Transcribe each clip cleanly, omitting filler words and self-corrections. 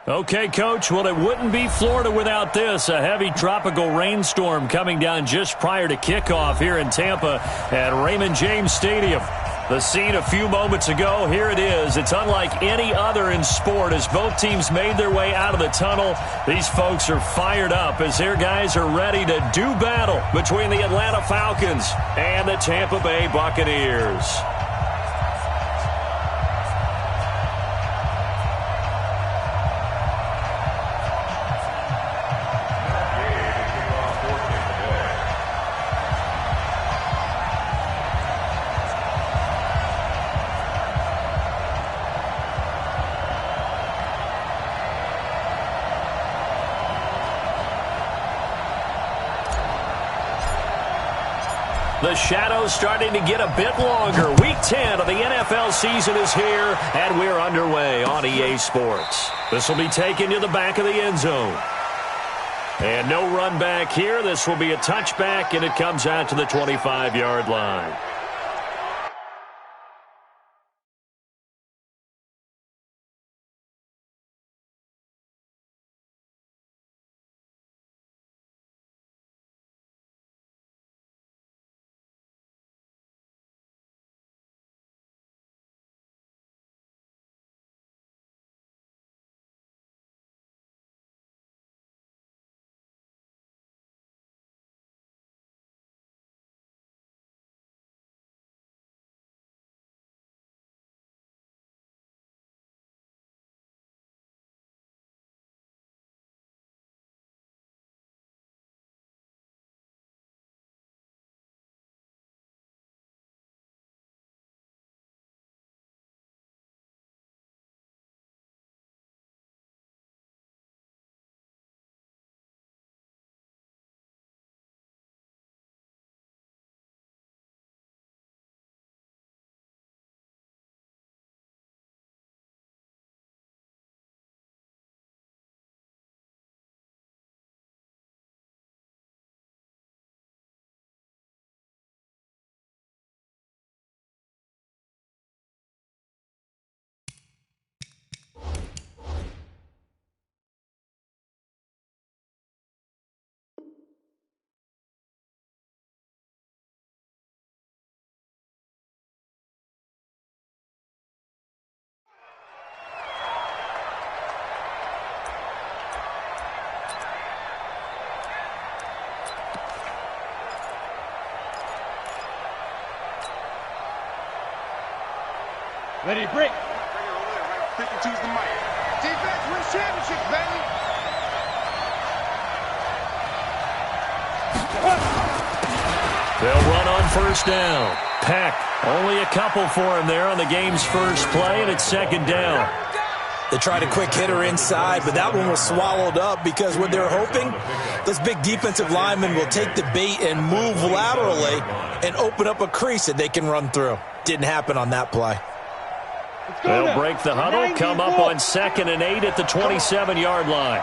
Okay, Coach, well, it wouldn't be Florida without this. A heavy tropical rainstorm coming down just prior to kickoff here in Tampa at Raymond James Stadium. The scene a few moments ago, here it is. It's unlike any other in sport as both teams made their way out of the tunnel. These folks are fired up as their guys are ready to do battle between the Atlanta Falcons and the Tampa Bay Buccaneers. The shadow's starting to get a bit longer. Week 10 of the NFL season is here, and we're underway on EA Sports. This will be taken to the back of the end zone. And no run back here. This will be a touchback, and it comes out to the 25-yard line. Ready to break. Pick and choose the mic. Defense wins championships, baby. They'll run on first down. Peck, only a couple for him there on the game's first play, and it's second down. They tried a quick hitter inside, but that one was swallowed up because what they're hoping, those big defensive linemen will take the bait and move laterally and open up a crease that they can run through. Didn't happen on that play. They'll break the huddle, come up on 2nd and 8 at the 27-yard line.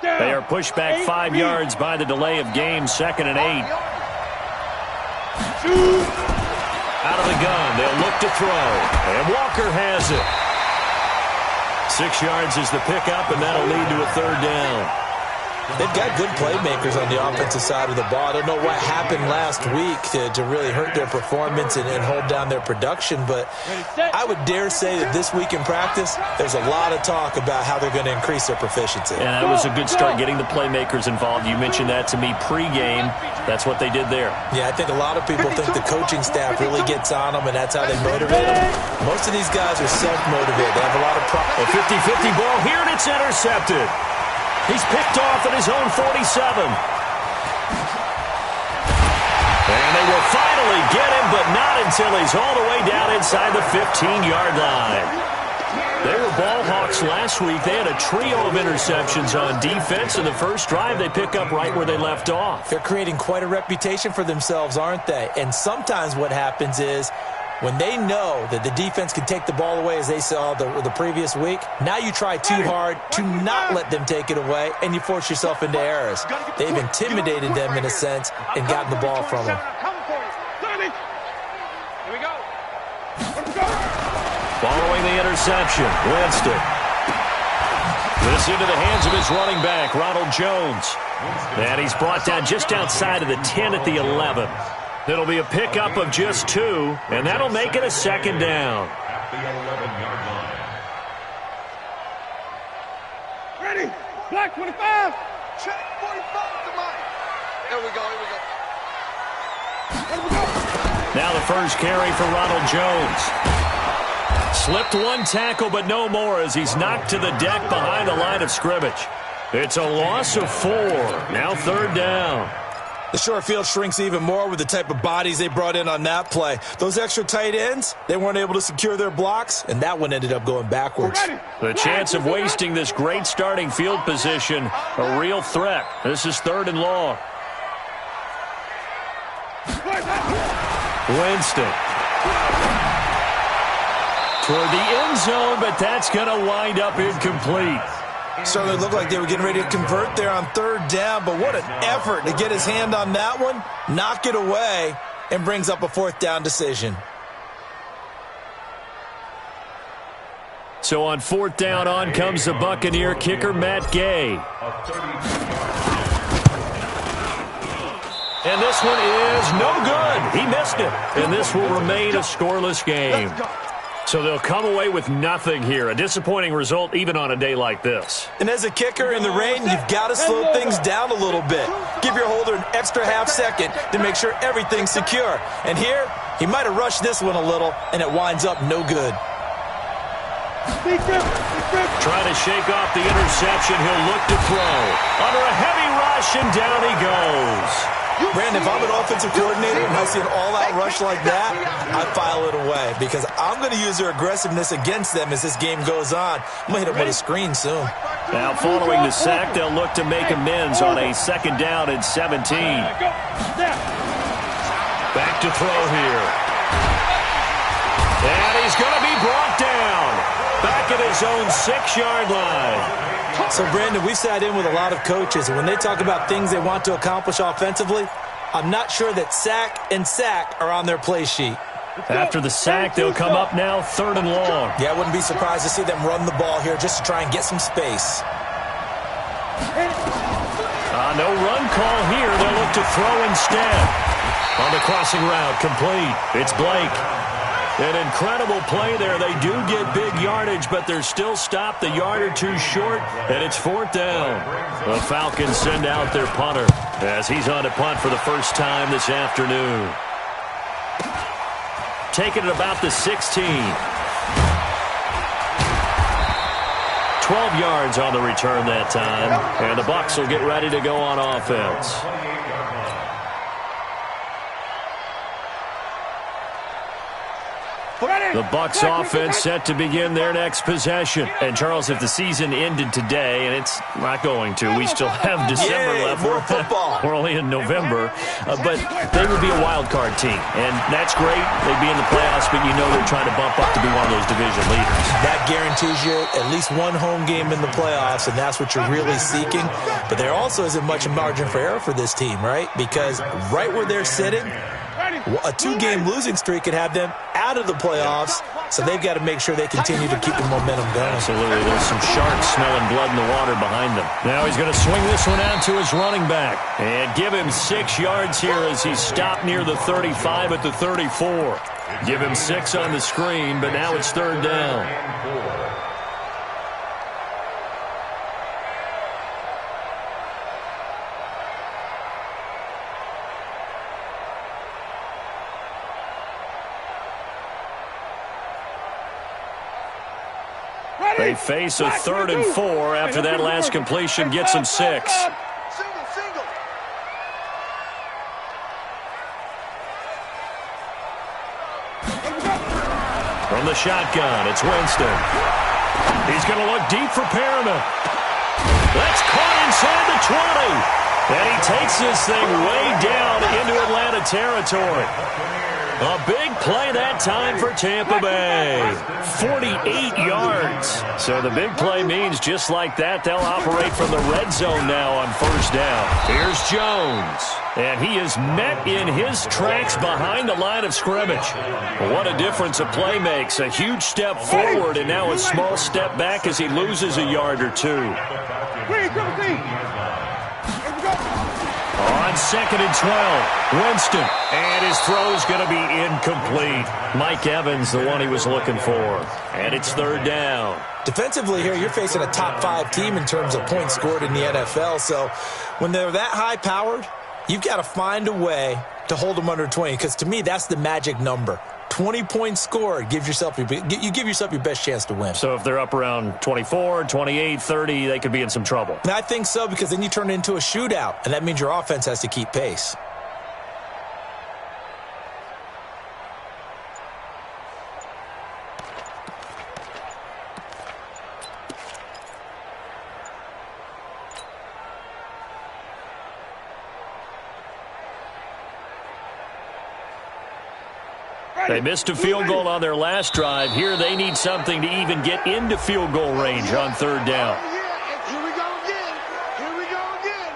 They are pushed back 5 yards by the delay of game, 2nd and 8. Out of the gun, they'll look to throw, and Walker has it. 6 yards is the pickup, and that'll lead to a 3rd down. They've got good playmakers on the offensive side of the ball. I don't know what happened last week to really hurt their performance and hold down their production, but I would dare say that this week in practice, there's a lot of talk about how they're going to increase their proficiency. And that was a good start, getting the playmakers involved. You mentioned that to me pregame. That's what they did there. Yeah, I think a lot of people think the coaching staff really gets on them, and that's how they motivate them. Most of these guys are self-motivated. They have a lot of a 50-50 ball here, and it's intercepted. He's picked off at his own 47. And they will finally get him, but not until he's all the way down inside the 15-yard line. They were ball hawks last week. They had a trio of interceptions on defense. In the first drive, they pick up right where they left off. They're creating quite a reputation for themselves, aren't they? And sometimes what happens is, when they know that the defense can take the ball away, as they saw the previous week, now you try too hard to not let them take it away, and you force yourself into errors. They've intimidated them in a sense and gotten the ball from them. Following the interception, Winston. This into the hands of his running back, Ronald Jones. And he's brought down just outside of the 10 at the 11. It'll be a pickup of just 2, and that'll make it a second down. Ready? Black 25. Check 45 to Mike. There we go. Now the first carry for Ronald Jones. Slipped one tackle, but no more as he's knocked to the deck behind the line of scrimmage. It's a loss of 4. Now third down. The short field shrinks even more with the type of bodies they brought in on that play. Those extra tight ends, they weren't able to secure their blocks, and that one ended up going backwards. The chance of wasting this great starting field position, a real threat. This is third and long. Winston. Toward the end zone, but that's going to wind up incomplete. Certainly looked like they were getting ready to convert there on third down, but what an effort to get his hand on that one, knock it away, and brings up a fourth down decision. So on fourth down, on comes the Buccaneer kicker, Matt Gay. And this one is no good. He missed it. And this will remain a scoreless game. So they'll come away with nothing here. A disappointing result even on a day like this. And as a kicker in the rain, you've got to slow things down a little bit. Give your holder an extra half second to make sure everything's secure. And here, he might have rushed this one a little, and it winds up no good. Trying to shake off the interception. He'll look to throw. Under a heavy rush, and down he goes. Brandon, if I'm an offensive coordinator and I see an all-out rush like that, I file it away because I'm going to use their aggressiveness against them as this game goes on. I'm going to hit them with a screen soon. Now, following the sack, they'll look to make amends on a second down and 17. Back to throw here. And he's going to be brought down. Back at his own 6-yard line. So, Brandon, we sat in with a lot of coaches, and when they talk about things they want to accomplish offensively, I'm not sure that sack and sack are on their play sheet. After the sack, they'll come up now third and long. Yeah, I wouldn't be surprised to see them run the ball here just to try and get some space. No run call here. They'll look to throw instead. On the crossing route, complete. It's Blake. An incredible play there. They do get big yardage, but they're still stopped the yard or two short, and it's fourth down. The Falcons send out their punter as he's on to punt for the first time this afternoon. Taking it about the 16. 12 yards on the return that time, and the Bucs will get ready to go on offense. The Bucs offense set to begin their next possession. And, Charles, if the season ended today, and it's not going to, we still have December left. More football. We're only in November. But they would be a wild card team. And that's great. They'd be in the playoffs, but you know they're trying to bump up to be one of those division leaders. That guarantees you at least one home game in the playoffs, and that's what you're really seeking. But there also isn't much margin for error for this team, right? Because right where they're sitting, a 2-game losing streak could have them out of the playoffs. So they've got to make sure they continue to keep the momentum going. Absolutely. There's some sharks smelling blood in the water behind them. Now he's going to swing this one out to his running back and give him 6 yards here as he stopped near the 35 at the 34. Give him 6 on the screen, but now it's 3rd down. They face a 3rd and 4 after that last completion gets them 6. From the shotgun, it's Winston. He's going to look deep for Perriman. That's caught inside the 20. And he takes this thing way down into Atlanta territory. A big play that time for Tampa Bay. 48 yards. So the big play means just like that, they'll operate from the red zone now on 1st down. Here's Jones. And he is met in his tracks behind the line of scrimmage. What a difference a play makes. A huge step forward and now a small step back as he loses a yard or 2. On 2nd and 12, Winston. And his throw is going to be incomplete. Mike Evans, the one he was looking for. And it's 3rd down. Defensively here, you're facing a top 5 team in terms of points scored in the NFL. So when they're that high-powered, you've got to find a way to hold them under 20. Because to me, that's the magic number. 20 points scored, you give yourself your best chance to win. So if they're up around 24, 28, 30, they could be in some trouble. And I think so, because then you turn it into a shootout, and that means your offense has to keep pace. They missed a field goal on their last drive. Here they need something to even get into field goal range on 3rd down. Here we go again. Here we go again.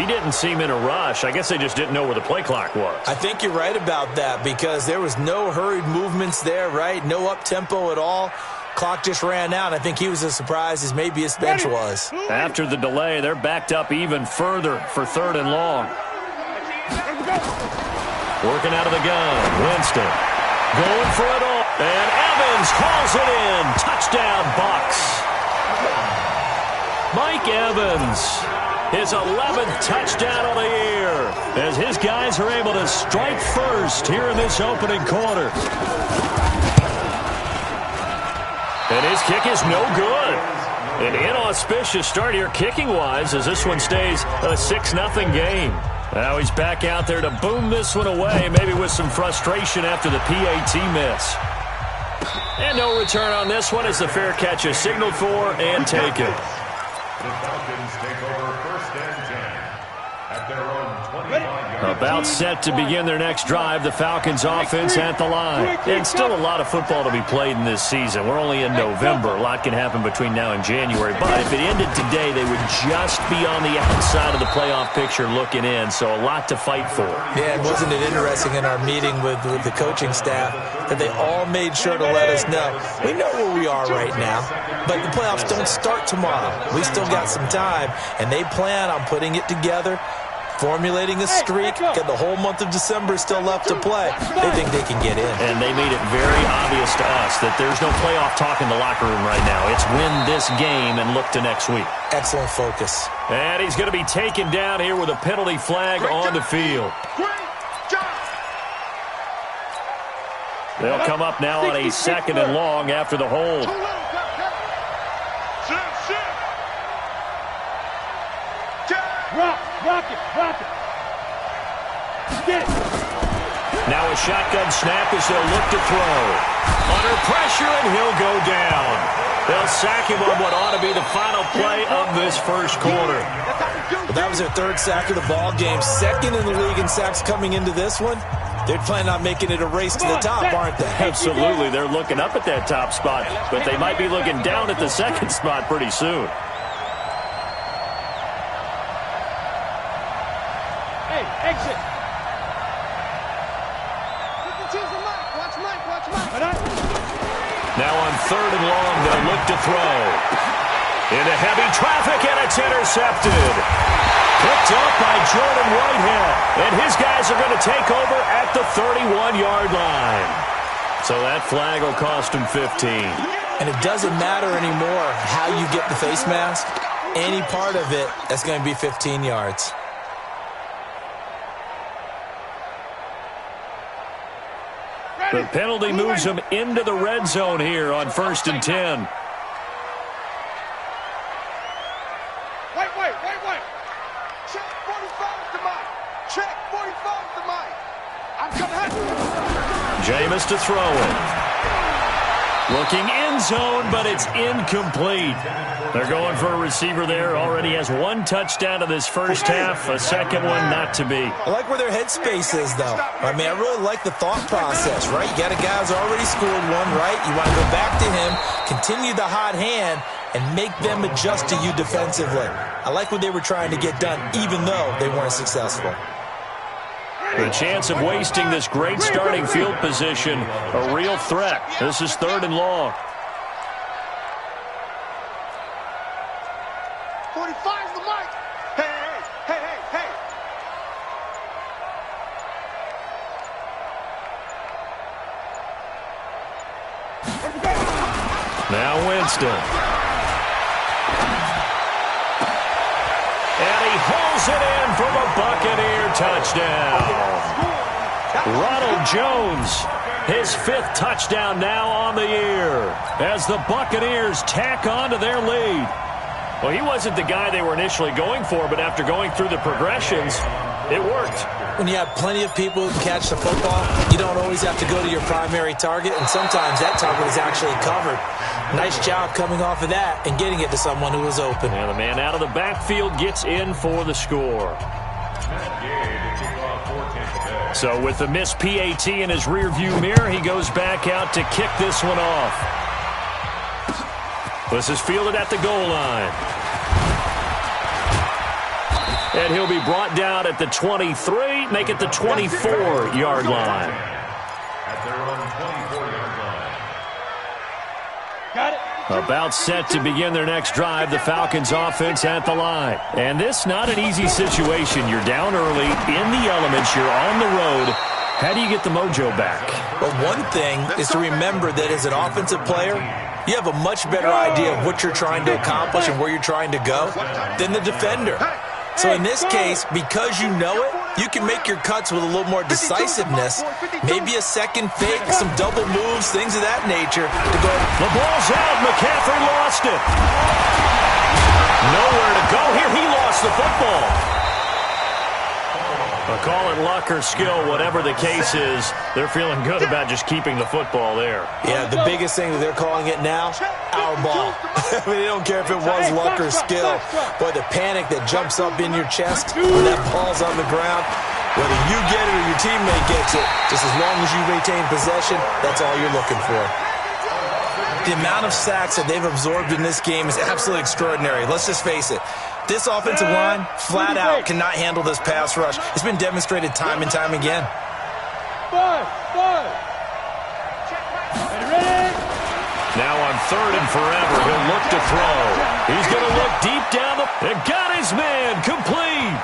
He didn't seem in a rush. I guess they just didn't know where the play clock was. I think you're right about that, because there was no hurried movements there, right? No up-tempo at all. Clock just ran out. I think he was as surprised as maybe his bench was. After the delay, they're backed up even further for 3rd and long. Working out of the gun, Winston. Going for it all. And Evans calls it in. Touchdown, Bucs. Mike Evans, his 11th touchdown of the year, as his guys are able to strike first here in this opening quarter. And his kick is no good. An inauspicious start here kicking-wise, as this one stays a 6-0 game. Now he's back out there to boom this one away, maybe with some frustration after the PAT miss. And no return on this one as the fair catch is signaled for and taken. The Falcons take over 1st and 10 at their own 25-yard. About set to begin their next drive, the Falcons offense at the line. And still a lot of football to be played in this season. We're only in November. A lot can happen between now and January. But if it ended today, they would just be on the outside of the playoff picture looking in. So a lot to fight for. Yeah, wasn't it interesting in our meeting with the coaching staff that they all made sure to let us know, we know where we are right now, but the playoffs don't start tomorrow. We still got some time, and they plan on putting it together, formulating a streak, and the whole month of December is still left to play. They think they can get in. And they made it very obvious to us that there's no playoff talk in the locker room right now. It's win this game and look to next week. Excellent focus. And he's going to be taken down here with a penalty flag on the field. They'll come up now on a 2nd and long after the hold. Rock it. Get it. Now a shotgun snap as they'll look to throw. Under pressure, and he'll go down. They'll sack him on what ought to be the final play of this first quarter. Well, that was their 3rd sack of the ball game. 2nd in the league in sacks coming into this one. They're planning on making it a race to the top, aren't they? Absolutely. They're looking up at that top spot, but they might be looking down at the 2nd spot pretty soon. Hey, exit. Watch 3rd and long. They'll look to throw. Into heavy traffic, and it's intercepted. Picked up by Jordan Whitehead. And his guys are going to take over at the 31-yard line. So that flag will cost him 15. And it doesn't matter anymore how you get the face mask. Any part of it, that's going to be 15 yards. The penalty moves him into the red zone here on 1st and 10. Wait. Check 45 to Mike. Check 45 to Mike. I'm coming. Jameis to throw it. Looking end zone, but it's incomplete. They're going for a receiver there. Already has 1 touchdown in this first half. A second one not to be. I like where their headspace is, though. I mean, I really like the thought process, right? You got a guy who's already scored one, right? You want to go back to him, continue the hot hand, and make them adjust to you defensively. I like what they were trying to get done, even though they weren't successful. The chance of wasting this great starting field position, a real threat. This is 3rd and long. 45's the mic. Hey. Now Winston. And he hauls it in for the Buccaneer touchdown. Ronald Jones, his 5th touchdown now on the year as the Buccaneers tack on to their lead. Well, he wasn't the guy they were initially going for, but after going through the progressions, it worked. When you have plenty of people who can catch the football, you don't always have to go to your primary target, and sometimes that target is actually covered. Nice job coming off of that and getting it to someone who was open. And the man out of the backfield gets in for the score. So with the missed PAT in his rearview mirror, he goes back out to kick this one off. This is fielded at the goal line. And he'll be brought down at the 23, make it the 24-yard line. At their own 24-yard line. Got it. About set to begin their next drive, the Falcons offense at the line. And this not an easy situation. You're down early, in the elements, you're on the road. How do you get the mojo back? Well, one thing is to remember that as an offensive player, you have a much better idea of what you're trying to accomplish and where you're trying to go than the defender. So in this case, because you know it, you can make your cuts with a little more decisiveness, maybe a second fake, some double moves, things of that nature to go. The ball's out. McCaffrey lost it. Nowhere to go here. He lost the football. I'll call it luck or skill, whatever the case is. They're feeling good about just keeping the football there. Yeah, the biggest thing that they're calling it now, our ball. I mean, they don't care if it was luck or skill. But the panic that jumps up in your chest when that ball's on the ground, whether you get it or your teammate gets it, just as long as you retain possession, that's all you're looking for. The amount of sacks that they've absorbed in this game is absolutely extraordinary. Let's just face it. This offensive line, flat out, cannot handle this pass rush. It's been demonstrated time and time again. Now on 3rd and forever, he'll look to throw. He's going to look deep down and got his man complete.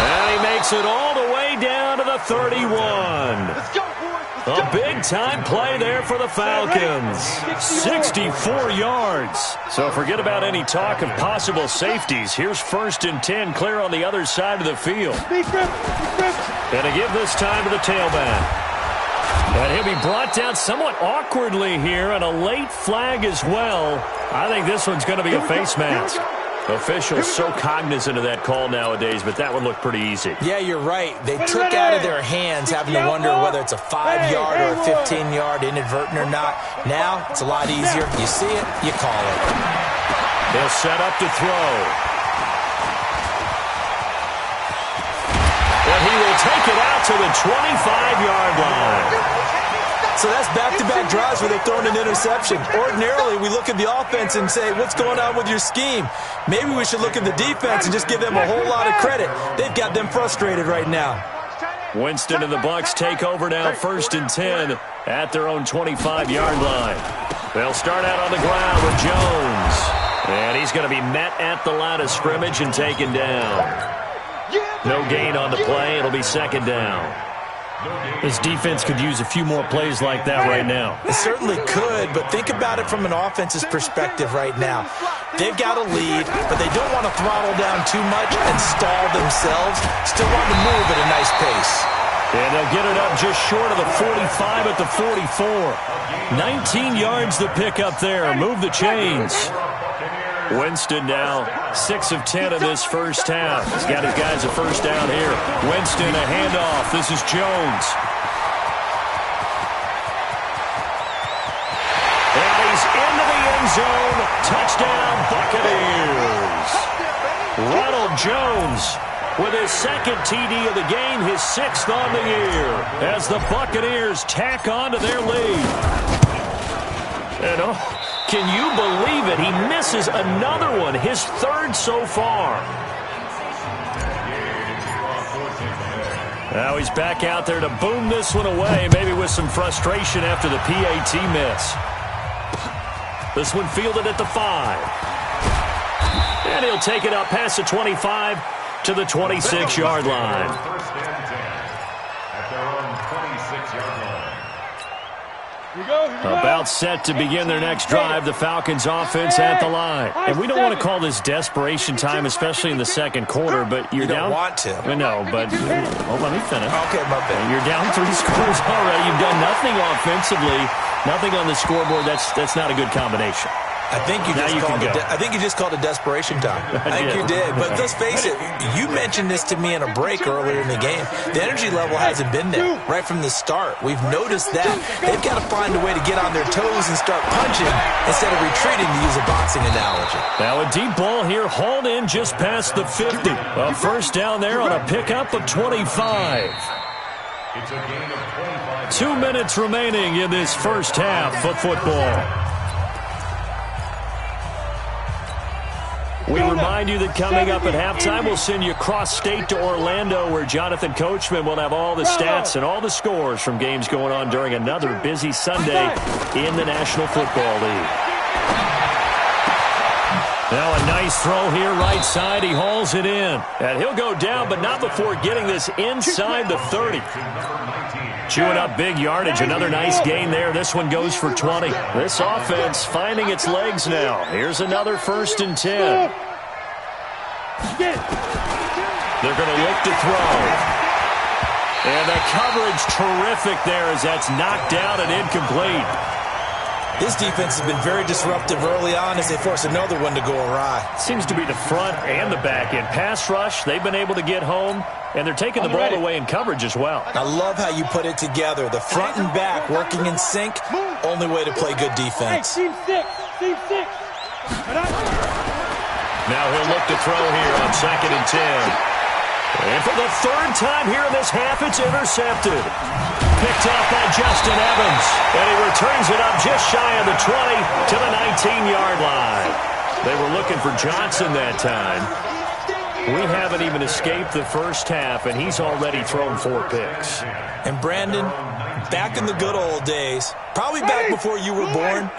And he makes it all the way down to the 31. Let's go, boys. A big-time play there for the Falcons. 64 yards. So forget about any talk of possible safeties. Here's 1st and 10, clear on the other side of the field. And to give this time to the tailback. And he'll be brought down somewhat awkwardly here, and a late flag as well. I think this one's going to be a face mask. Officials so cognizant of that call nowadays, but that one looked pretty easy. Yeah, you're right. They took out of their hands having to wonder whether it's a 5-yard or a 15-yard, inadvertent or not. Now, it's a lot easier. You see it, you call it. They'll set up to throw. And he will take it out to the 25-yard line. So that's back-to-back drives where they've thrown an interception. Ordinarily, we look at the offense and say, what's going on with your scheme? Maybe we should look at the defense and just give them a whole lot of credit. They've got them frustrated right now. Winston and the Bucs take over now, 1st and 10 at their own 25-yard line. They'll start out on the ground with Jones. And he's going to be met at the line of scrimmage and taken down. No gain on the play. It'll be 2nd down. This defense could use a few more plays like that right now. It certainly could, but think about it from an offense's perspective right now. They've got a lead, but they don't want to throttle down too much and stall themselves. Still want to move at a nice pace. And they'll get it up just short of the 45 at the 44. 19 yards to pick up there. Move the chains. Winston now 6 of 10 in this first half. He's got his guys a first down here. Winston, a handoff. This is Jones. And he's into the end zone. Touchdown, Buccaneers. Ronald Jones with his 2nd TD of the game, his 6th on the year, as the Buccaneers tack on to their lead. And can you believe it? He misses another one, his 3rd so far. Now he's back out there to boom this one away, maybe with some frustration after the PAT miss. This one fielded at the 5. And he'll take it up past the 25 to the 26-yard line. First and 10 at their own 26-yard line. About set to begin their next drive, the Falcons offense at the line. And we don't want to call this desperation time, especially in the 2nd quarter, but you're down. You don't want to. I know, but let me finish. Okay, my bad. You're down 3 scores already. You've done nothing offensively, nothing on the scoreboard. That's not a good combination. I think you just called it desperation time. I think you did. But let's face it, you mentioned this to me in a break earlier in the game. The energy level hasn't been there right from the start. We've noticed that. They've got to find a way to get on their toes and start punching instead of retreating, to use a boxing analogy. Now a deep ball here, hauled in just past the 50. A first down there on a pickup of 25. It's a gain of 25. 2 minutes remaining in this first half of football. We remind you that coming up at halftime, we'll send you cross-state to Orlando, where Jonathan Coachman will have all the stats and all the scores from games going on during another busy Sunday in the National Football League. Now a nice throw here, right side. He hauls it in. And he'll go down, but not before getting this inside the 30. Chewing up big yardage. Another nice gain there. This one goes for 20. This offense finding its legs now. Here's another 1st and 10. They're going to look to throw. And the coverage terrific there as that's knocked down and incomplete. This defense has been very disruptive early on as they force another one to go awry. Seems to be the front and the back end. Pass rush, they've been able to get home, and they're taking the ball away in coverage as well. I love how you put it together. The front and back working in sync, only way to play good defense. Team 6. Now he'll look to throw here on 2nd and 10. And for the 3rd time here in this half, it's intercepted. Picked off by Justin Evans. And he returns it up just shy of the 20 to the 19-yard line. They were looking for Johnson that time. We haven't even escaped the first half, and he's already thrown 4 picks. And Brandon, back in the good old days, probably back before you were born,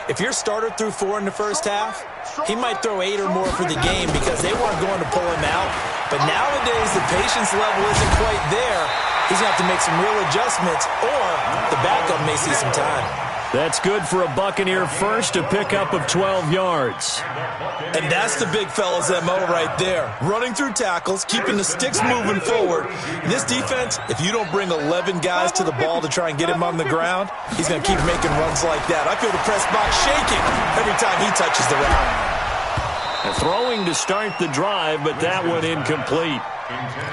if your starter threw 4 in the first half, he might throw 8 or more for the game because they weren't going to pull him out. But nowadays, the patience level isn't quite there. He's going to have to make some real adjustments, or the backup may see some time. That's good for a Buccaneer first, a pickup of 12 yards. And that's the big fella's MO right there. Running through tackles, keeping the sticks moving forward. This defense, if you don't bring 11 guys to the ball to try and get him on the ground, he's going to keep making runs like that. I feel the press box shaking every time he touches the route. Throwing to start the drive, but that one incomplete.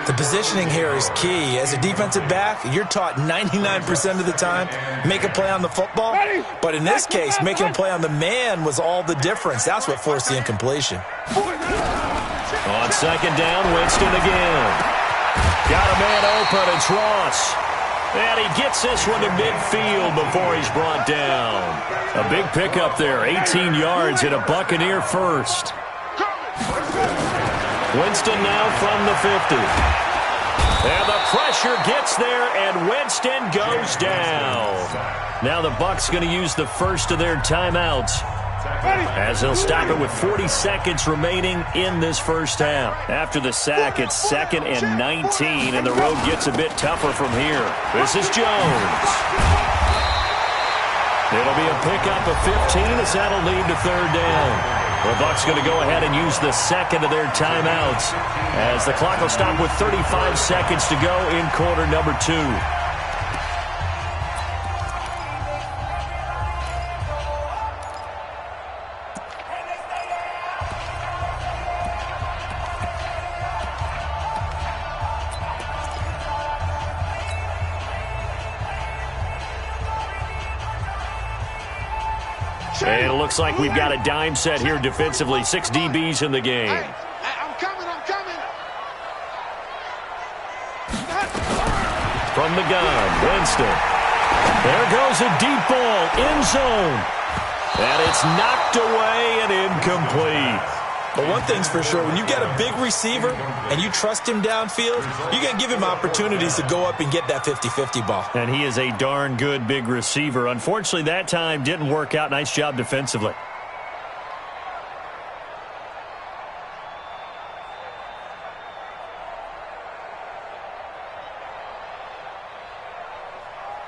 The positioning here is key. As a defensive back, you're taught 99% of the time, make a play on the football. But in this case, making a play on the man was all the difference. That's what forced the incompletion. On 2nd down, Winston again. Got a man open, it's Ross. And he gets this one to midfield before he's brought down. A big pickup there, 18 yards and a Buccaneer first. Winston now from the 50. And the pressure gets there, and Winston goes down. Now the Bucs going to use the first of their timeouts, as they'll stop it with 40 seconds remaining in this first half. After the sack, it's 2nd and 19, and the road gets a bit tougher from here. This is Jones. It'll be a pickup of 15 as that'll lead to 3rd down. The Bucs going to go ahead and use the second of their timeouts, as the clock will stop with 35 seconds to go in quarter number 2. And it looks like we've got a dime set here defensively. 6 DBs in the game. Hey, I'm coming. From the gun, Winston. There goes a deep ball, end zone. And it's knocked away and incomplete. But one thing's for sure, when you get a big receiver and you trust him downfield, you're going to give him opportunities to go up and get that 50-50 ball. And he is a darn good big receiver. Unfortunately, that time didn't work out. Nice job defensively.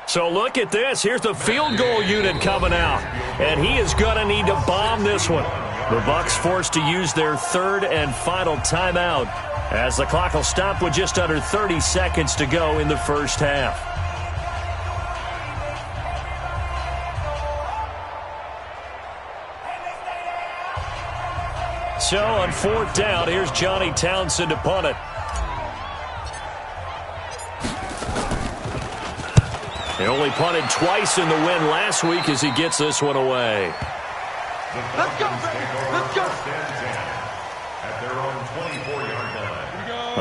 So look at this. Here's the field goal unit coming out. And he is going to need to bomb this one. The Bucs forced to use their 3rd and final timeout, as the clock will stop with just under 30 seconds to go in the first half. So on 4th down, here's Johnny Townsend to punt it. He only punted twice in the win last week as he gets this one away. Let's go, baby. Let's go. At their own 24-yard line.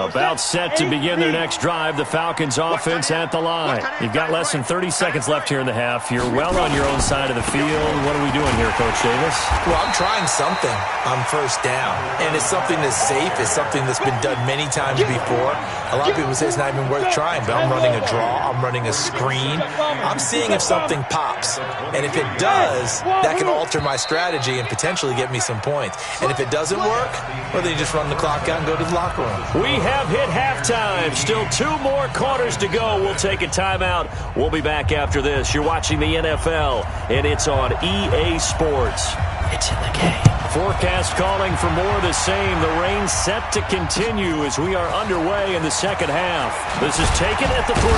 About set to begin their next drive, the Falcons offense at the line. You've got less than 30 seconds left here in the half. You're well on your own side of the field. What are we doing here, Coach Davis? Well, I'm trying something on 1st down, and it's something that's safe. It's something that's been done many times before. A lot of people say it's not even worth trying, but I'm running a draw. I'm running a screen. I'm seeing if something pops, and if it does, that can alter my strategy and potentially get me some points. And if it doesn't work, well, then you just run the clock out and go to the locker room. We have hit halftime. Still 2 more quarters to go. We'll take a timeout. We'll be back after this. You're watching the NFL, and it's on EA Sports. It's in the game. Forecast calling for more of the same. The rain set to continue as we are underway in the second half. This is taken at the 3.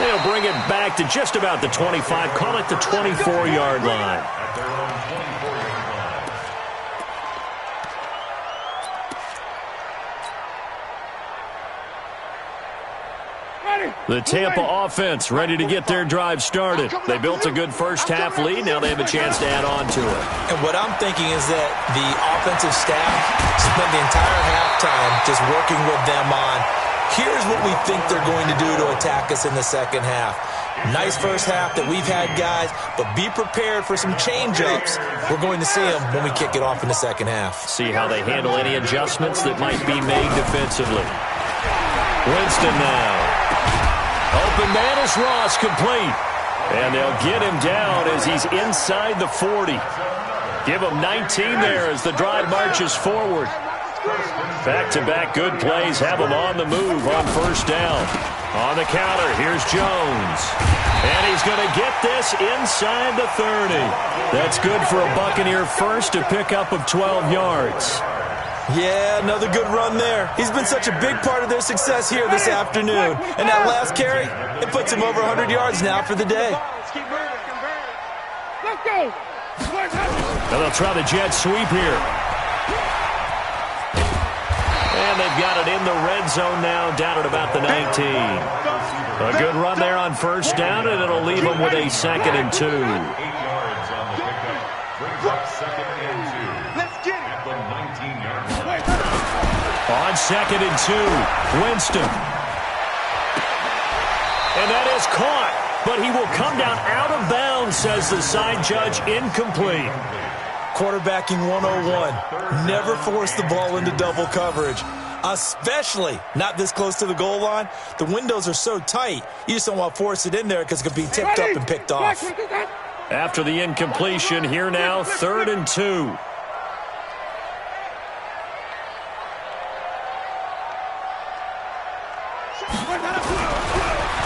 They'll bring it back to just about the 25. Call it the 24-yard line. At their own 24-yard line. The Tampa offense ready to get their drive started. They built a good first half lead. Now they have a chance to add on to it. And what I'm thinking is that the offensive staff spent the entire halftime just working with them on, here's what we think they're going to do to attack us in the second half. Nice first half that we've had, guys, but be prepared for some change-ups. We're going to see them when we kick it off in the second half. See how they handle any adjustments that might be made defensively. Winston now. Open man is Ross, complete. And they'll get him down as he's inside the 40. Give him 19 there as the drive marches forward. Back-to-back good plays have him on the move on 1st down. On the counter, here's Jones. And he's going to get this inside the 30. That's good for a Buccaneer first, a pickup of 12 yards. Yeah, another good run there. He's been such a big part of their success here this afternoon. And that last carry, it puts him over 100 yards now for the day. Let's go. Now they'll try the jet sweep here. And they've got it in the red zone now, down at about the 19. A good run there on 1st down, and it'll leave them with a 2nd and 2. 8 yards on the pickup. Brings up 2nd and 2. Let's get it. At the 19-yard line. On 2nd and 2, Winston. And that is caught, but he will come down out of bounds, says the side judge, incomplete. Quarterbacking 101. Never force the ball into double coverage. Especially not this close to the goal line. The windows are so tight, you just don't want to force it in there because it could be tipped up and picked off. After the incompletion, here now, 3rd and 2.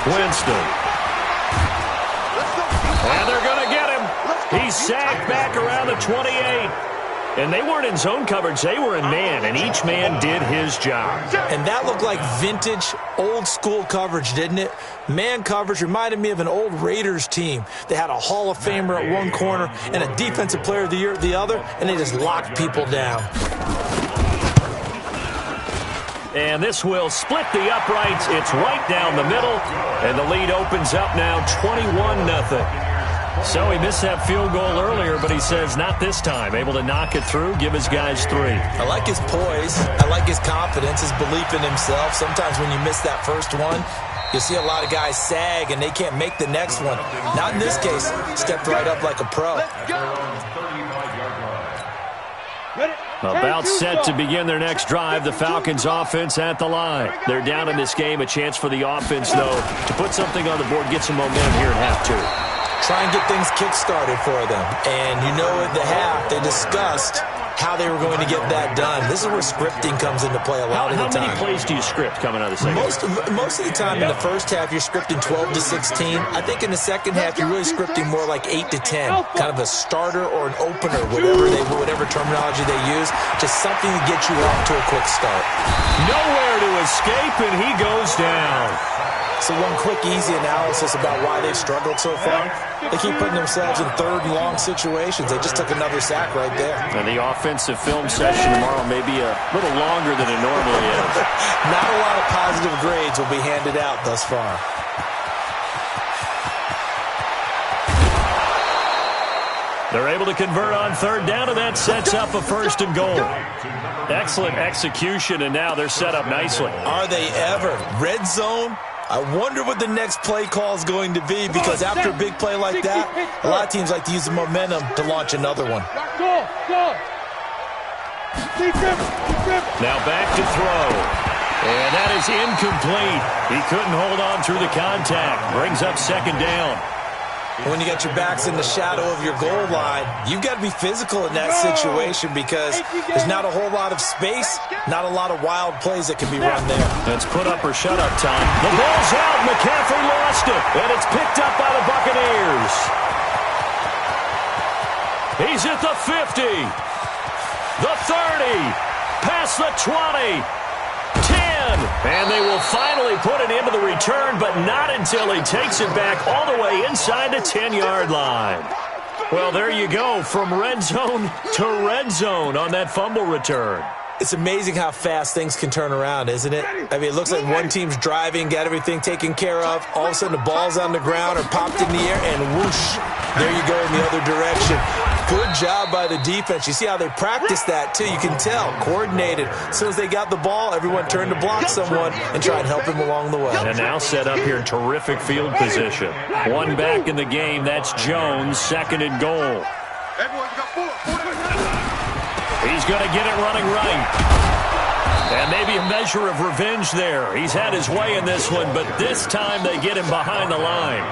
Winston. And they're going to get him. He's sacked back around the 28. And they weren't in zone coverage. They were in man, and each man did his job. And that looked like vintage, old-school coverage, didn't it? Man coverage reminded me of an old Raiders team. They had a Hall of Famer at one corner and a Defensive Player of the Year at the other, and they just locked people down. And this will split the uprights. It's right down the middle, and the lead opens up now 21-0. So he missed that field goal earlier, but he says not this time. Able to knock it through, give his guys 3. I like his poise. I like his confidence, his belief in himself. Sometimes when you miss that first one, you see a lot of guys sag, and they can't make the next one. Not in this case. Stepped right up like a pro. About set to begin their next drive, the Falcons offense at the line. They're down in this game. A chance for the offense, though, to put something on the board, get some momentum here at half 2. Try and get things kick-started for them. And you know at the half, they discussed how they were going to get that done. This is where scripting comes into play a lot of the time. How many plays do you script coming out of the second half? Most of the time in the first half, you're scripting 12 to 16. I think in the second half, you're really scripting more like 8 to 10. Kind of a starter or an opener, whatever terminology they use. Just something to get you off to a quick start. Nowhere to escape, and he goes down. So one quick, easy analysis about why they've struggled so far. They keep putting themselves in 3rd and long situations. They just took another sack right there. And the offensive film session tomorrow may be a little longer than it normally is. Not a lot of positive grades will be handed out thus far. They're able to convert on 3rd down, and that sets up a 1st and goal. Excellent execution, and now they're set up nicely. Are they ever? Red zone? I wonder what the next play call is going to be, because after a big play like that, a lot of teams like to use the momentum to launch another one. Now back to throw. And that is incomplete. He couldn't hold on through the contact. Brings up 2nd down. When you got your backs in the shadow of your goal line, you've got to be physical in that situation because there's not a whole lot of space, not a lot of wild plays that can be run there. It's put up or shut up time. The ball's out. McCaffrey lost it, and it's picked up by the Buccaneers. He's at the 50, the 30, past the 20. 10, and they will finally put it into the return, but not until he takes it back all the way inside the 10-yard line. Well, there you go, from red zone to red zone on that fumble return. It's amazing how fast things can turn around, isn't it? I mean, it looks like one team's driving, got everything taken care of. All of a sudden, the ball's on the ground or popped in the air, and whoosh, there you go in the other direction. Good job by the defense. You see how they practice that, too. You can tell. Coordinated. As soon as they got the ball, everyone turned to block someone and try and help him along the way. And now set up here in terrific field position. One back in the game. That's Jones, 2nd and goal. He's going to get it running right. And maybe a measure of revenge there. He's had his way in this one, but this time they get him behind the line.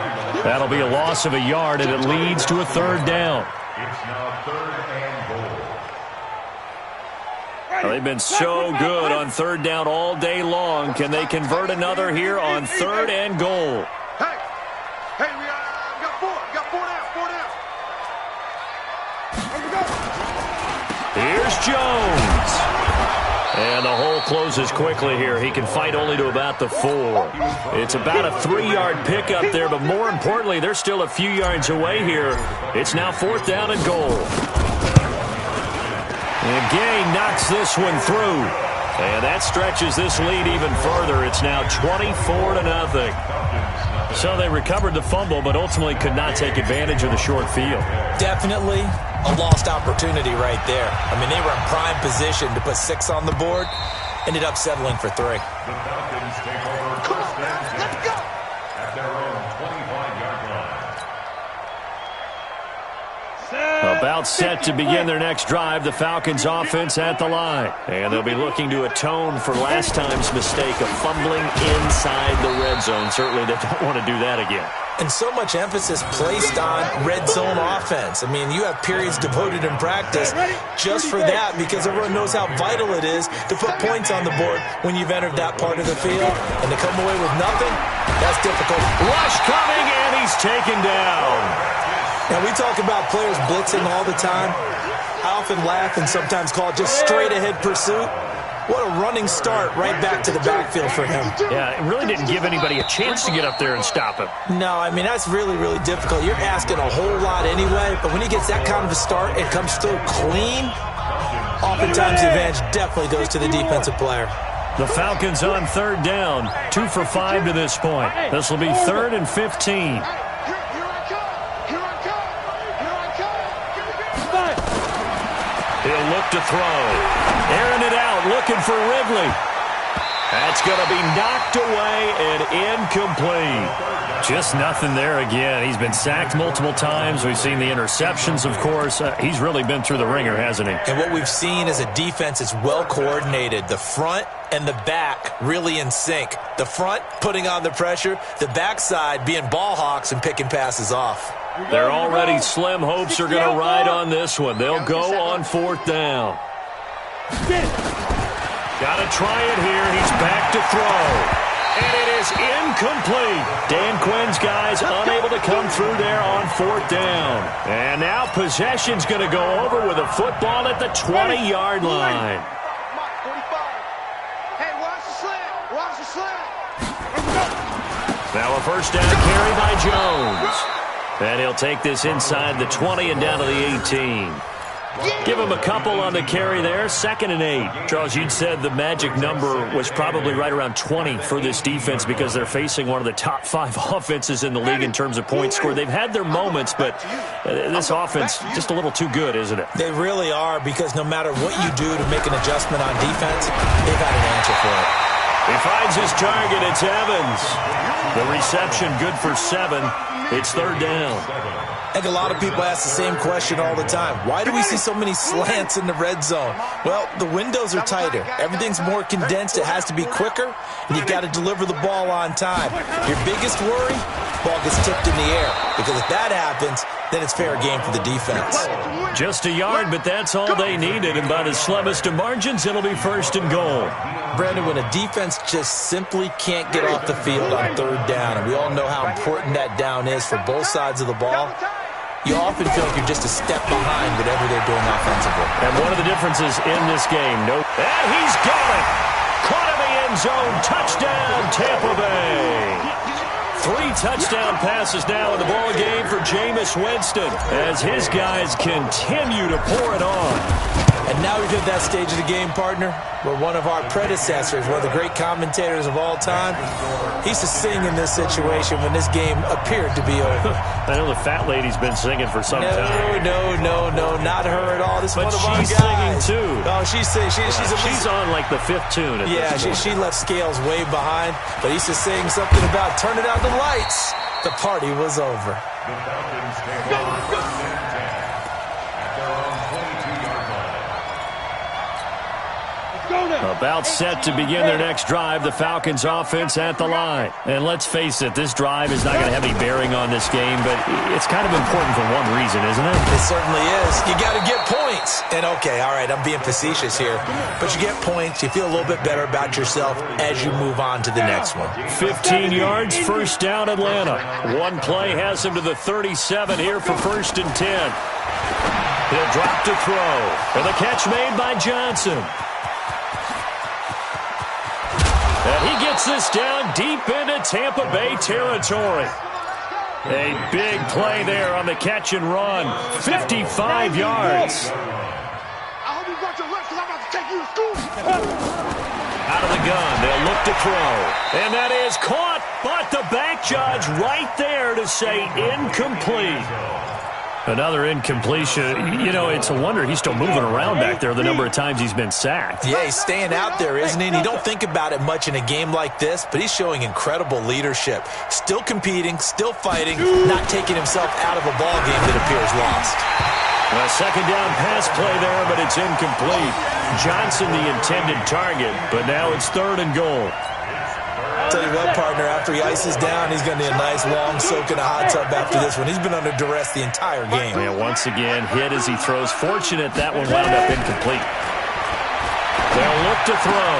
That'll be a loss of a yard, and it leads to a 3rd down. It's now 3rd and goal. Well, they've been so good on 3rd down all day long. Can they convert another here on 3rd and goal? Hey, we got 4. We got 4 down. 4 down. Here's Jones. And the hole closes quickly here. He can fight only to about the 4. It's about a 3-yard pickup there, but more importantly, they're still a few yards away here. It's now 4th down and goal. And Gay knocks this one through. And that stretches this lead even further. It's now 24-0. So they recovered the fumble, but ultimately could not take advantage of the short field. Definitely a lost opportunity right there. I mean, they were in prime position to put 6 on the board. Ended up settling for 3. The Falcons take over 1st and 10 at their own 25-yard line. About set to begin their next drive, the Falcons offense at the line. And they'll be looking to atone for last time's mistake of fumbling inside the red zone. Certainly they don't want to do that again. And so much emphasis placed on red zone offense. I mean, you have periods devoted in practice just for that because everyone knows how vital it is to put points on the board when you've entered that part of the field. And to come away with nothing, that's difficult. Rush coming, and he's taken down. Now, we talk about players blitzing all the time. I often laugh and sometimes call it just straight-ahead pursuit. What a running start right back to the backfield for him. Yeah, it really didn't give anybody a chance to get up there and stop him. No, I mean, that's really, really difficult. You're asking a whole lot anyway, but when he gets that kind of a start and comes through clean, oftentimes the advantage definitely goes to the defensive player. The Falcons on third down, 2 for 5 to this point. This will be 3rd and 15. He'll look to throw. Airing it out, looking for Ridley. That's going to be knocked away and incomplete. Just nothing there again. He's been sacked multiple times. We've seen the interceptions, of course. He's really been through the ringer, hasn't he? And what we've seen is a defense that's well coordinated. The front and the back really in sync. The front putting on the pressure. The backside being ball hawks and picking passes off. Their already slim hopes are going to ride on this one. They'll go on 4th down. Got to try it here. He's back to throw. And it is incomplete. Dan Quinn's guys unable to come through there on 4th down. And now possession's going to go over with a football at the 20-yard line. Hey, watch the slant. Watch the slant. Now a first down carry by Jones. And he'll take this inside the 20 and down to the 18. Give him a couple on the carry there, 2nd and 8. Charles, you'd said the magic number was probably right around 20 for this defense because they're facing one of the top 5 offenses in the league in terms of points scored. They've had their moments, but this offense just a little too good, isn't it? They really are, because no matter what you do to make an adjustment on defense, they've got an answer for it. He finds his target. It's Evans. The reception good for 7. It's 3rd down. I think a lot of people ask the same question all the time. Why do we see so many slants in the red zone? Well, the windows are tighter. Everything's more condensed. It has to be quicker, and you've got to deliver the ball on time. Your biggest worry, ball gets tipped in the air, because if that happens, then it's fair game for the defense. Just a yard, but that's all they needed, and by the slimmest of margins, it'll be 1st and goal. Brandon, when a defense just simply can't get off the field on 3rd down, and we all know how important that down is for both sides of the ball, you often feel like you're just a step behind whatever they're doing offensively. And one of the differences in this game, and he's got it! Caught in the end zone, touchdown, Tampa Bay! 3 touchdown passes now in the ball game for Jameis Winston as his guys continue to pour it on. And now we've hit that stage of the game, partner, where one of our predecessors, one of the great commentators of all time, he used to sing in this situation when this game appeared to be over. I know the fat lady's been singing for some time. No, not her at all. This but is one of our guys. She's singing too. Oh, she's singing. She's on like the 5th tune. Yeah, she left Scales way behind, but he used to sing something about turning out the lights. The party was over. The Falcons take over 1st and 10 at their own 22-yard line. About set to begin their next drive, the Falcons offense at the line. And let's face it, this drive is not going to have any bearing on this game, but it's kind of important for one reason, isn't it? It certainly is. You got to get points. And okay, all right, I'm being facetious here, but you get points, you feel a little bit better about yourself as you move on to the next one. 15 yards, 1st down Atlanta. One play has him to the 37 here for 1st and 10. He'll drop to throw. And the catch made by Johnson. And he gets this down deep into Tampa Bay territory. A big play there on the catch and run. 55 yards. I hope you brought your lips because I'm about to take you to school. Out of the gun, they'll look to throw. And that is caught, but the back judge right there to say incomplete. Another incompletion. You know, it's a wonder he's still moving around back there the number of times he's been sacked. Yeah, he's staying out there, isn't he? And you don't think about it much in a game like this, but he's showing incredible leadership. Still competing, still fighting, not taking himself out of a ball game that appears lost. A second down pass play there, but it's incomplete. Johnson the intended target, but now it's 3rd and goal. Tell you what, partner, after he ices down, he's going to need a nice long soak in a hot tub after this one. He's been under duress the entire game. Yeah, once again, hit as he throws. Fortunate that one wound up incomplete. They'll look to throw,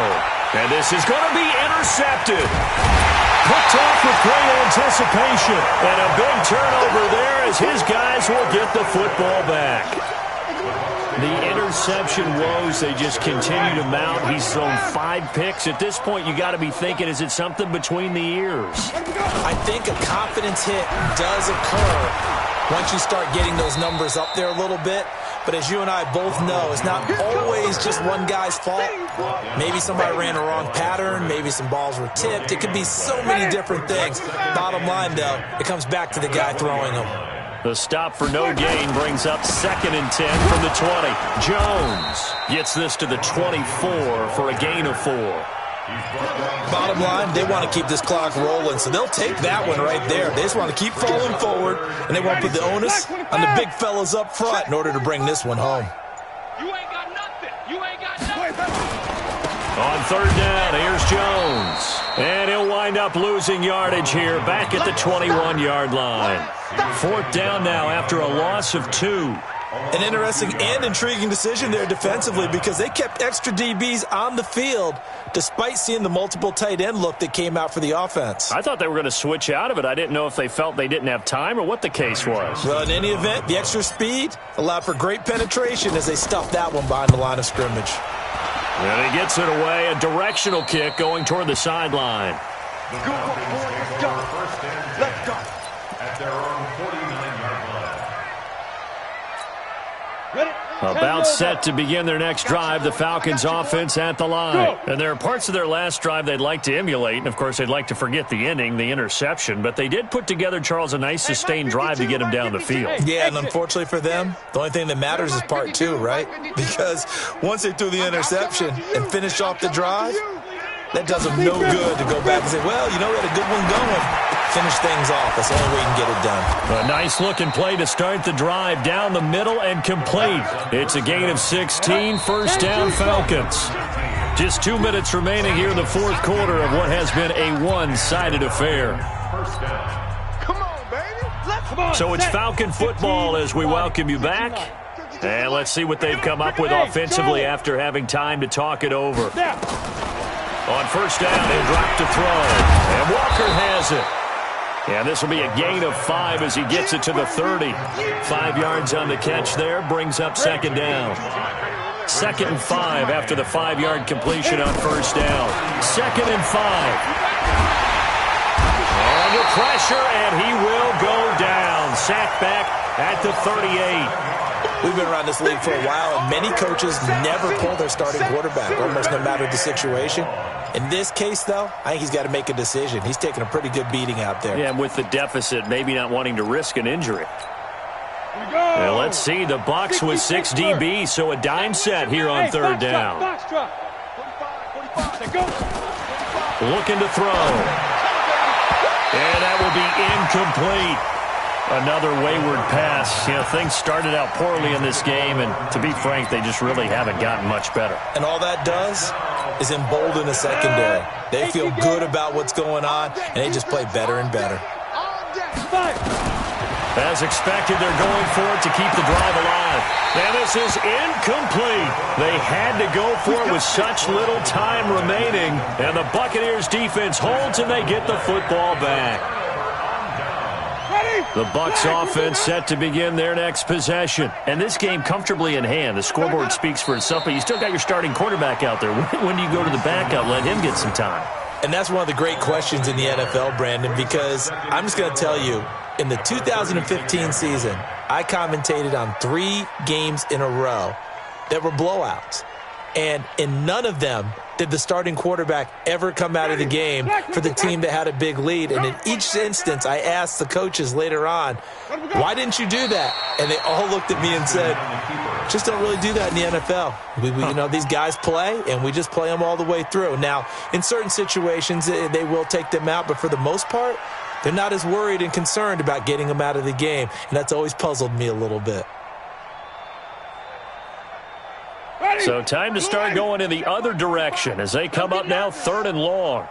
and this is going to be intercepted. Picked off with great anticipation, and a big turnover there as his guys will get the football back. The interception woes, they just continue to mount. He's thrown 5 picks. At this point, you got to be thinking, is it something between the ears? I think a confidence hit does occur once you start getting those numbers up there a little bit. But as you and I both know, it's not always just one guy's fault. Maybe somebody ran a wrong pattern. Maybe some balls were tipped. It could be so many different things. Bottom line, though, it comes back to the guy throwing them. The stop for no gain brings up 2nd and 10 from the 20. Jones gets this to the 24 for a gain of 4. Bottom line, they want to keep this clock rolling, so they'll take that one right there. They just want to keep falling forward, and they want to put the onus on the big fellas up front in order to bring this one home. You ain't got nothing. You ain't got nothing. On 3rd down, here's Jones. And he'll wind up losing yardage here back at the 21-yard line. 4th down now after a loss of 2. An interesting and intriguing decision there defensively because they kept extra DBs on the field despite seeing the multiple tight end look that came out for the offense. I thought they were going to switch out of it. I didn't know if they felt they didn't have time or what the case was. Well, in any event, the extra speed allowed for great penetration as they stuffed that one behind the line of scrimmage. And he gets it away. A directional kick going toward the sideline. Let's go. Let's go. At their own 49-yard line. About set to begin their next drive, the Falcons offense at the line. And there are parts of their last drive they'd like to emulate, and of course they'd like to forget the ending, the interception, but they did put together, Charles, a nice sustained drive to get him down the field. Yeah, and unfortunately for them, the only thing that matters is part 2, right? Because once they threw the interception and finished off the drive, that does them no good to go back and say, well, you know, we had a good one going. Finish things off. That's the only way you can get it done. A nice looking play to start the drive down the middle and complete. It's a gain of 16, 1st down Falcons. Just 2 minutes remaining here in the 4th quarter of what has been a one-sided affair. Come on, baby. Let's go. So it's Falcon football as we welcome you back. And let's see what they've come up with offensively after having time to talk it over. On 1st down, he'll drop to throw. And Walker has it. And this will be a gain of 5 as he gets it to the 30. 5 yards on the catch there, brings up 2nd down. 2nd and 5 after the 5-yard completion on 1st down. 2nd and 5. Under pressure, and he will go down. Sacked back at the 38. We've been around this league for a while, and many coaches never pull their starting quarterback, almost no matter the situation. In this case, though, I think he's got to make a decision. He's taking a pretty good beating out there. Yeah, and with the deficit, maybe not wanting to risk an injury. Well, let's see, the Bucs with 6 DBs, so a dime set here on 3rd down. Looking to throw. And that will be incomplete. Another wayward pass. You know, things started out poorly in this game, and to be frank, they just really haven't gotten much better. And all that does is embolden the secondary. They feel good about what's going on, and they just play better and better. As expected, they're going for it to keep the drive alive. And this is incomplete. They had to go for it with such little time remaining. And the Buccaneers defense holds, and they get the football back. The Bucs offense set to begin their next possession. And this game comfortably in hand. The scoreboard speaks for itself, but you still got your starting quarterback out there. When do you go to the backup, let him get some time? And that's one of the great questions in the NFL, Brandon, because I'm just going to tell you, in the 2015 season, I commentated on 3 games in a row that were blowouts. And in none of them did the starting quarterback ever come out of the game for the team that had a big lead. And in each instance, I asked the coaches later on, why didn't you do that? And they all looked at me and said, just don't really do that in the NFL. You know, these guys play, and we just play them all the way through. Now, in certain situations, they will take them out, but for the most part, they're not as worried and concerned about getting them out of the game. And that's always puzzled me a little bit. So time to start going in the other direction as they come up now 3rd and long.